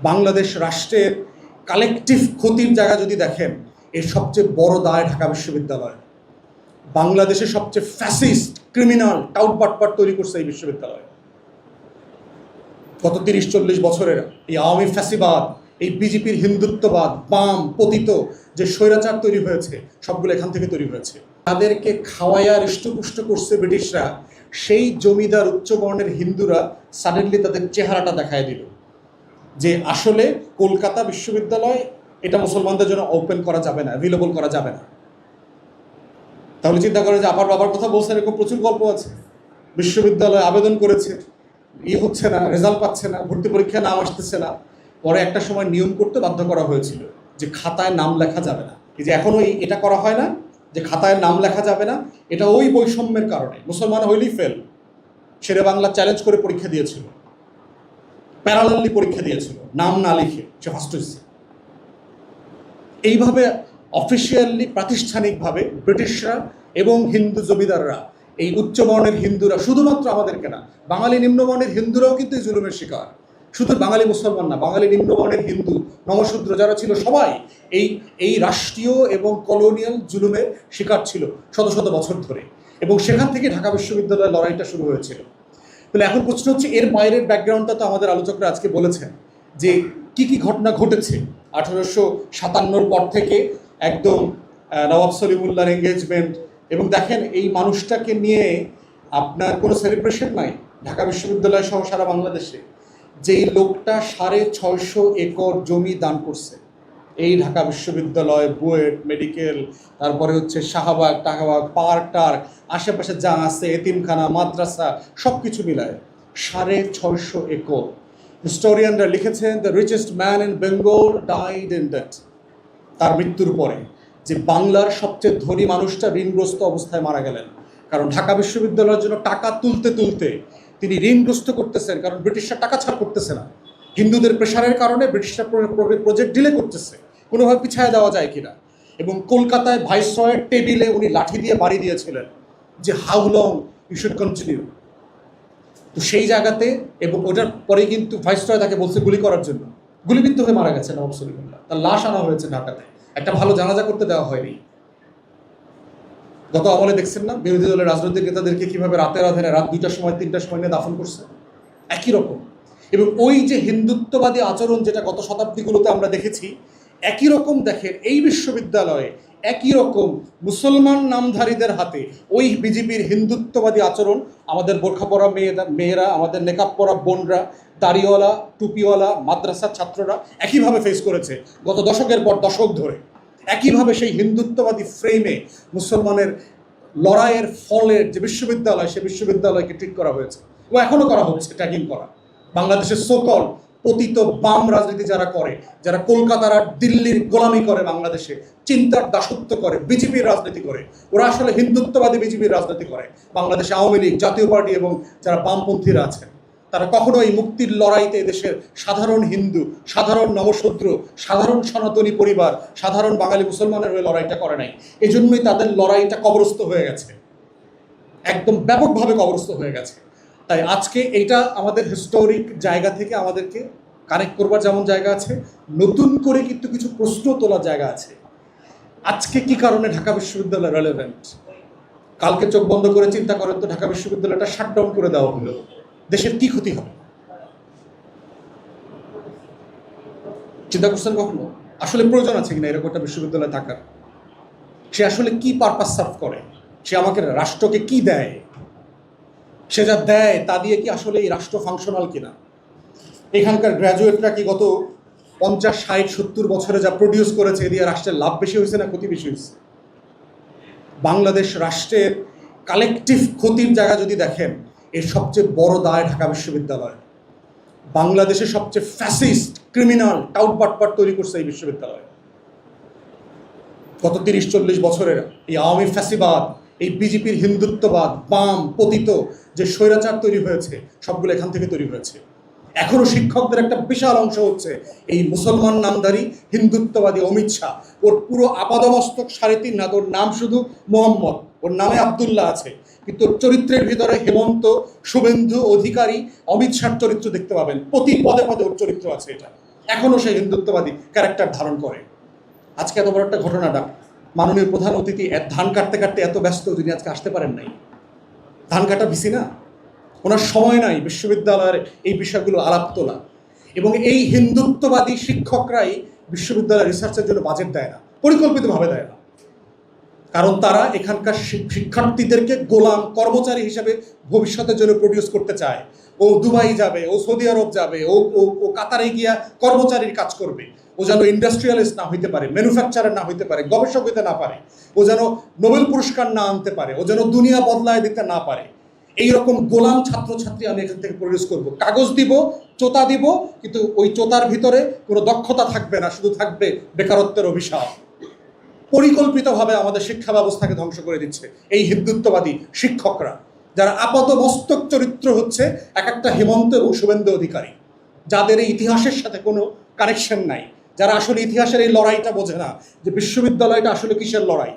বাংলাদেশ রাষ্ট্রের কালেকটিভ ক্ষতির জায়গা যদি দেখেন, এর সবচেয়ে বড় দায় ঢাকা বিশ্ববিদ্যালয়। বাংলাদেশের সবচেয়ে ফ্যাসিস্ট ক্রিমিনাল টাউটবাটপাট তৈরি করছে এই বিশ্ববিদ্যালয়। গত ৩০-৪০ বছরের এই আওয়ামী ফ্যাসিবাদ, এই বিজেপির হিন্দুত্ববাদ, বাম পতিত যে স্বৈরাচার তৈরি হয়েছে, সবগুলো এখান থেকে তৈরি হয়েছে। তাদেরকে খাওয়াইয়া হৃষ্টপুষ্ট করছে ব্রিটিশরা। সেই জমিদার উচ্চবর্ণের হিন্দুরা সাডেনলি তাদের চেহারাটা দেখায় দিল যে আসলে কলকাতা বিশ্ববিদ্যালয় এটা মুসলমানদের জন্য ওপেন করা যাবে না, অ্যাভেলেবল করা যাবে না। তাহলে চিন্তা করে যে আপার বাবার কথা বলছেন, এরকম প্রচুর গল্প আছে। বিশ্ববিদ্যালয় আবেদন করেছে, হচ্ছে না, রেজাল্ট পাচ্ছে না, ভর্তি পরীক্ষায় নাম আসতেছে না। পরে একটা সময় নিয়ম করতে বাধ্য করা হয়েছিল যে খাতায় নাম লেখা যাবে না। এই যে এখনো এটা করা হয় না যে খাতায় নাম লেখা যাবে না, এটা ওই বৈষম্যের কারণে। মুসলমান হইলেই ফেল। শেরে বাংলা চ্যালেঞ্জ করে পরীক্ষা দিয়েছিল, প্যারালালি পরীক্ষা দিয়েছিল, নাম না লিখে সে ফার্স্ট হয়েছে। এইভাবে অফিসিয়ালি প্রাতিষ্ঠানিকভাবে ব্রিটিশরা এবং হিন্দু জমিদাররা, এই উচ্চবর্ণের হিন্দুরা, শুধুমাত্র আমাদেরকে না, বাঙালি নিম্নবর্ণের হিন্দুরাও কিন্তু এই জুলুমের শিকার। শুধু বাঙালি মুসলমান না, বাঙালি নিম্নবর্ণের হিন্দু, নমশূদ্র যারা ছিল, সবাই এই রাষ্ট্রীয় এবং কলোনিয়াল জুলুমের শিকার ছিল শত শত বছর ধরে। এবং সেখান থেকে ঢাকা বিশ্ববিদ্যালয়ের লড়াইটা শুরু হয়েছিল। তাহলে এখন প্রশ্ন হচ্ছে, এর বাইরের ব্যাকগ্রাউন্ডটা তো আমাদের আলোচকরা আজকে বলেছেন যে কি কি ঘটনা ঘটেছে 1857 পর থেকে, একদম নবাব সলিমুল্লাহর এঙ্গেজমেন্ট। এবং দেখেন, এই মানুষটাকে নিয়ে আপনার কোনো সেলিব্রেশন নাই ঢাকা বিশ্ববিদ্যালয় সহ সারা বাংলাদেশে। যেই লোকটা 650 একর জমি দান করছে এই ঢাকা বিশ্ববিদ্যালয়, বুয়েট মেডিকেল, তারপরে হচ্ছে শাহবাগ টাকাবাগ, পার্ক টার্ক, আশেপাশে যা আছে, এতিমখানা, মাদ্রাসা, সব কিছু মিলায় 650 একর। হিস্টোরিয়ানরা লিখেছেন, the richest man in Bengal died in debt. তার মৃত্যুর পরে যে বাংলার সবচেয়ে ধনী মানুষটা ঋণগ্রস্ত অবস্থায় মারা গেলেন। কারণ ঢাকা বিশ্ববিদ্যালয়ের জন্য টাকা তুলতে তুলতে তিনি ঋণগ্রস্ত করতেছেন, কারণ ব্রিটিশরা টাকা ছাড় করতেছে না। হিন্দুদের প্রেশারের কারণে ব্রিটিশরা প্রজেক্ট ডিলে করতেছে, কোনোভাবে পিছায় দেওয়া যায় কিনা। এবং কলকাতায় ভাইসরয়ের টেবিলে উনি লাঠি দিয়ে বাড়ি দিয়েছিলেন যে how long you should continue. তো সেই জায়গাতে, এবং ওটার পরে কিন্তু ভাইসরয় তাকে বলছে গুলি করার জন্য, গুলিবিদ্ধ হয়ে মারা গেছে নবাব সলিমুল্লাহ। তার লাশ আনা হয়েছে ঢাকাতে, একটা ভালো জানাজা করতে দেওয়া হয়নি। গত আমলে দেখছেন না বিরোধী দলের রাজনৈতিক নেতাদেরকে কিভাবে রাতের আধারে রাত 2টার সময় 3টার সময় নিয়ে দাফন করছে, একই রকম। এবং ওই যে হিন্দুত্ববাদী আচরণ যেটা গত শতাব্দীগুলোতে আমরা দেখেছি, একই রকম দেখেন এই বিশ্ববিদ্যালয়ে একই রকম মুসলমান নামধারীদের হাতে ওই বিজেপির হিন্দুত্ববাদী আচরণ আমাদের বোরখা পরা মেয়েরা, আমাদের নেকাব পরা বোনরা, দাড়িওয়ালা টুপিওয়ালা মাদ্রাসার ছাত্ররা একইভাবে ফেস করেছে গত দশকের পর দশক ধরে। একইভাবে সেই হিন্দুত্ববাদী ফ্রেমে মুসলমানের লড়াইয়ের ফলের যে বিশ্ববিদ্যালয়, সে বিশ্ববিদ্যালয়কে ট্রিট করা হয়েছে ও এখনও করা হচ্ছে, ট্র্যাকিং করা। বাংলাদেশের সোকল পতিত বাম রাজনীতি যারা করে, যারা কলকাতার আর দিল্লির গোলামি করে, বাংলাদেশে চিন্তার দাসত্ব করে, বিজেপির রাজনীতি করে, ওরা আসলে হিন্দুত্ববাদী বিজেপির রাজনীতি করে। বাংলাদেশে আওয়ামী লীগ, জাতীয় পার্টি এবং যারা বামপন্থীরা আছেন, তারা কখনোই মুক্তির লড়াইতে দেশের সাধারণ হিন্দু, সাধারণ নবশূদ্র, সাধারণ সনাতনী পরিবার, সাধারণ বাঙালি মুসলমানের হয়ে লড়াইটা করে নাই। এজন্যই তাদের লড়াইটা কবরস্থ হয়ে গেছে, একদম ব্যাপকভাবে কবরস্থ হয়ে গেছে। তাই আজকে এইটা আমাদের হিস্টোরিক জায়গা থেকে আমাদেরকে কানেক্ট করবার যেমন জায়গা আছে, নতুন করে কিন্তু কিছু প্রশ্ন তোলার জায়গা আছে। আজকে কি কারণে ঢাকা বিশ্ববিদ্যালয় রেলেভেন্ট? কালকে চোখ বন্ধ করে চিন্তা করেন তো, ঢাকা বিশ্ববিদ্যালয়টা শাটডাউন করে দেওয়া হলো, দেশের কি ক্ষতি হবে? চিন্তা করছেন কখনো আসলে প্রয়োজন আছে কিনা এরকম একটা বিশ্ববিদ্যালয় থাকার? সে আসলে কি পারপাস সার্ভ করে? সে আমাকে রাষ্ট্রকে কি দেয়? সে যা দেয় তা দিয়ে কি আসলে এই রাষ্ট্র ফাংশনাল কিনা? এখানকার গ্র্যাজুয়েটরা কি গত 50, 60, 70 বছরে যা প্রডিউস করেছে, এ দিয়ে রাষ্ট্রের লাভ বেশি হয়েছে না ক্ষতি বেশি হয়েছে? বাংলাদেশ রাষ্ট্রের কালেকটিভ ক্ষতির জায়গা যদি দেখেন, এর সবচেয়ে বড় দায় ঢাকা বিশ্ববিদ্যালয়। বাংলাদেশের সবচেয়ে ফ্যাসিস্ট ক্রিমিনাল টাউটবাটপাট তৈরি করছে এই বিশ্ববিদ্যালয়। গত 30-40 বছরের এই আওয়ামী ফ্যাসিবাদ, এই বিজেপির হিন্দুত্ববাদ, বাম পতিত যে স্বৈরাচার তৈরি হয়েছে, সবগুলো এখান থেকে তৈরি হয়েছে। এখনো শিক্ষকদের একটা বিশাল অংশ হচ্ছে এই মুসলমান নামধারী হিন্দুত্ববাদী অমিত শাহ। ওর পুরো আপাদমস্তক 3.5 হাত, ওর নাম শুধু মোহাম্মদ, ওর নামে আবদুল্লাহ আছে, কিন্তু চরিত্রের ভিতরে হেমন্ত, শুভেন্দু অধিকারী, অমিত শাহর চরিত্র দেখতে পাবেন। প্রতি পদে পদে ওর চরিত্র আছে। এটা এখনও সেই হিন্দুত্ববাদী ক্যারেক্টার ধারণ করে। আজকে এত বড় একটা ঘটনাটা, মাননীয় প্রধান অতিথি ধান কাটতে কাটতে এত ব্যস্ত, তিনি আজকে আসতে পারেন নাই। ধান কাটা ভিসি না, ওনার সময় নাই বিশ্ববিদ্যালয়ের এই বিষয়গুলো আলাপ তোলা। এবং এই হিন্দুত্ববাদী শিক্ষকরাই বিশ্ববিদ্যালয়ের রিসার্চের জন্য বাজেট দেয় না, পরিকল্পিতভাবে দেয় না। কারণ তারা এখানকার শিক্ষার্থীদেরকে গোলাম কর্মচারী হিসাবে ভবিষ্যতের জন্য প্রডিউস করতে চায়। ও দুবাই যাবে, ও সৌদি আরব যাবে, ও ও কাতারে গিয়া কর্মচারীর কাজ করবে। ও যেন ইন্ডাস্ট্রিয়ালিস্ট না হইতে পারে, ম্যানুফ্যাকচারার না হইতে পারে, গবেষক হইতে না পারে, ও যেন নোবেল পুরস্কার না আনতে পারে, ও যেন দুনিয়া বদলায় দিতে না পারে। এইরকম গোলাম ছাত্রছাত্রী আমি এখান থেকে প্রডিউস করব। কাগজ দিব, চোতা দিব, কিন্তু ওই চোতার ভিতরে কোনো দক্ষতা থাকবে না, শুধু থাকবে বেকারত্বের অভিশাপ। পরিকল্পিতভাবে আমাদের শিক্ষা ব্যবস্থাকে ধ্বংস করে দিচ্ছে এই হিন্দুত্ববাদী শিক্ষকরা, যারা আপাত মস্তক চরিত্র হচ্ছে এক একটা হেমন্ত এবং শুভেন্দু অধিকারী, যাদের এই ইতিহাসের সাথে কোনো কানেকশন নাই, যারা আসলে ইতিহাসের এই লড়াইটা বোঝে না যে বিশ্ববিদ্যালয়টা আসলে কিসের লড়াই।